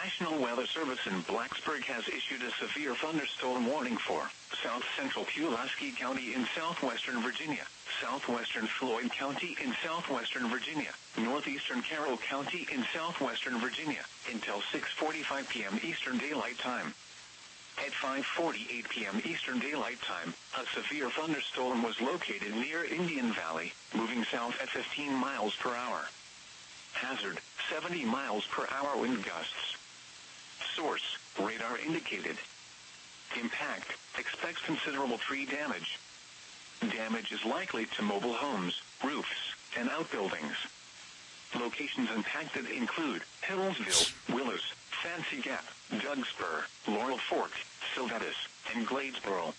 National Weather Service in Blacksburg has issued a severe thunderstorm warning for South Central Pulaski County in southwestern Virginia, southwestern Floyd County in southwestern Virginia, northeastern Carroll County in southwestern Virginia, until 6:45 p.m. Eastern Daylight Time. At 5:48 p.m. Eastern Daylight Time, a severe thunderstorm was located near Indian Valley, moving south at 15 miles per hour. Hazard, 70 miles per hour wind gusts. Source, radar indicated. Impact, expects considerable tree damage. Damage is likely to mobile homes, roofs, and outbuildings. Locations impacted include Hillsville, Willis, Fancy Gap, Dugspur, Laurel Fork, Sylvatus, and Gladesboro.